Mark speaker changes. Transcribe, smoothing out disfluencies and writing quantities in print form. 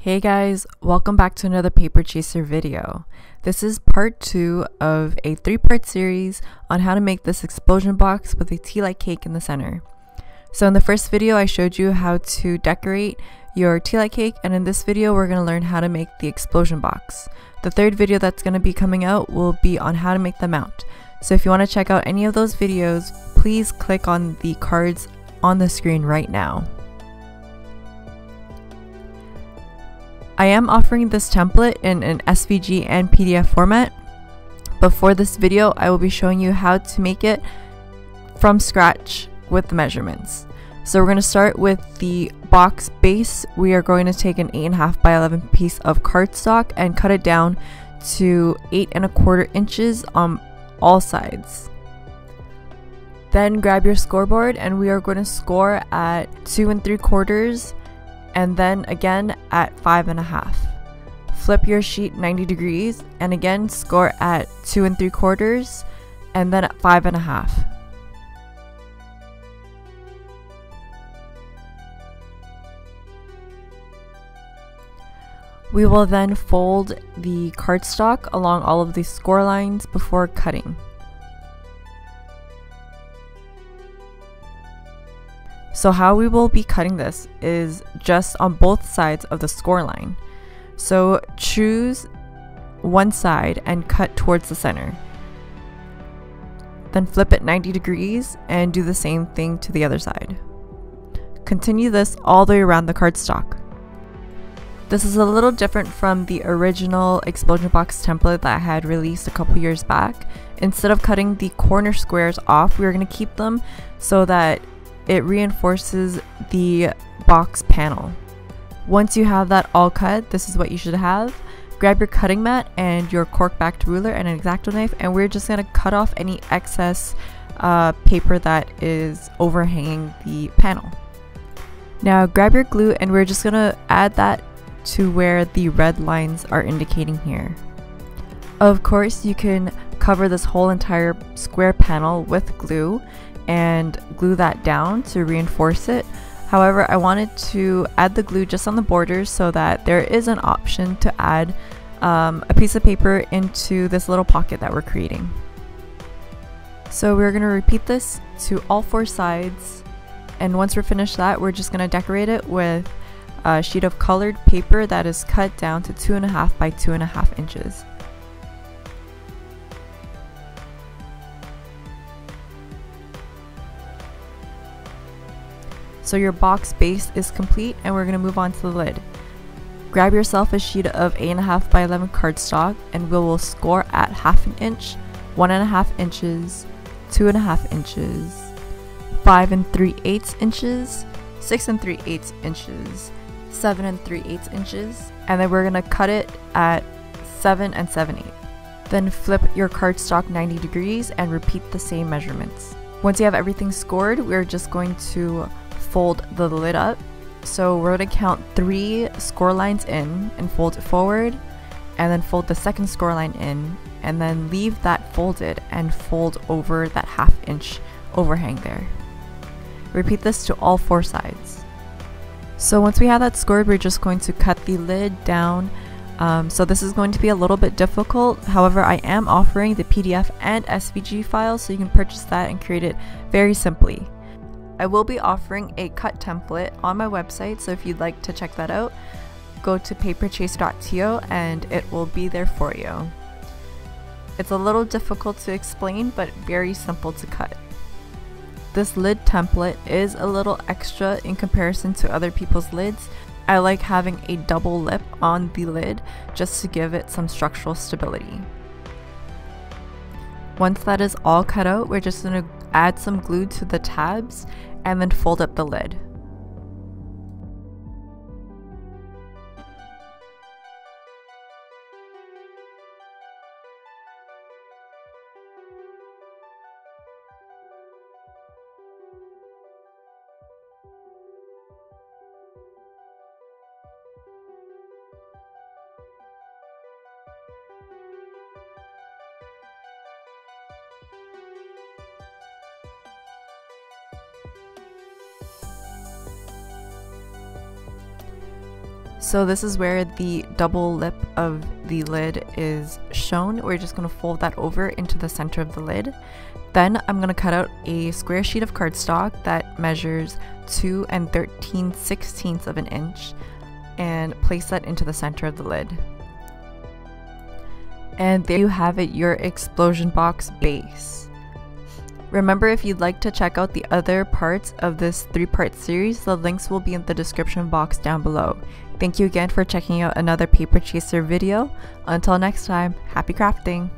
Speaker 1: Hey guys, welcome back to another Paper Chaser video. This is part 2 of a 3-part series on how to make this explosion box with a Tealight cake in the center. So in the first video I showed you how to decorate your Tealight cake, and in this video we're going to learn how to make the explosion box. The third video that's going to be coming out will be on how to make the mount. So if you want to check out any of those videos, please click on the cards on the screen right now. I am offering this template in an SVG and PDF format, but for this video I will be showing you how to make it from scratch with the measurements. So we're going to start with the box base. We are going to take an 8.5 by 11 piece of cardstock and cut it down to 8.25 inches on all sides. Then grab your scoreboard and we are going to score at 2 3/4 and then again at 5.5. Flip your sheet 90 degrees and again score at 2 3/4 and then at 5.5. We will then fold the cardstock along all of the score lines before cutting. So how we will be cutting this is just on both sides of the score line. So choose one side and cut towards the center. Then flip it 90 degrees and do the same thing to the other side. Continue this all the way around the cardstock. This is a little different from the original explosion box template that I had released a couple years back. Instead of cutting the corner squares off, we're going to keep them so that it reinforces the box panel. Once you have that all cut, this is what you should have. Grab your cutting mat and your cork backed ruler and an x-acto knife, and we're just going to cut off any excess paper that is overhanging the panel. Now grab your glue and we're just going to add that to where the red lines are indicating here. Of course, you can cover this whole entire square panel with glue and glue that down to reinforce it. However, I wanted to add the glue just on the borders so that there is an option to add a piece of paper into this little pocket that we're creating. So we're going to repeat this to all 4 sides, and once we're finished that, we're just going to decorate it with a sheet of colored paper that is cut down to 2.5 by 2.5 inches. So your box base is complete and we're going to move on to the lid. Grab yourself a sheet of 8.5 by 11 cardstock and we will score at 1/2 inch, 1.5 inches, 2.5 inches, 5 3/8 inches, 6 3/8 inches, 7 3/8 inches, and then we're going to cut it at 7 7/8. Then flip your cardstock 90 degrees and repeat the same measurements. Once you have everything scored, we're just going to fold the lid up. So we're going to count 3 score lines in and fold it forward, and then fold the second score line in, and then leave that folded and fold over that 1/2 inch overhang there. Repeat this to all 4 sides. So once we have that scored, we're just going to cut the lid down. So this is going to be a little bit difficult. However, I am offering the PDF and SVG file, so you can purchase that and create it very simply. I will be offering a cut template on my website, so if you'd like to check that out, go to paperchaser.to and it will be there for you. It's a little difficult to explain, but very simple to cut. This lid template is a little extra in comparison to other people's lids. I like having a double lip on the lid just to give it some structural stability. Once that is all cut out, we're just going to add some glue to the tabs and then fold up the lid. So this is where the double lip of the lid is shown. We're just going to fold that over into the center of the lid. Then I'm going to cut out a square sheet of cardstock that measures 2 13/16 of an inch and place that into the center of the lid. And there you have it, your explosion box base. Remember, if you'd like to check out the other parts of this 3-part series, the links will be in the description box down below. Thank you again for checking out another Paper Chaser video. Until next time, happy crafting!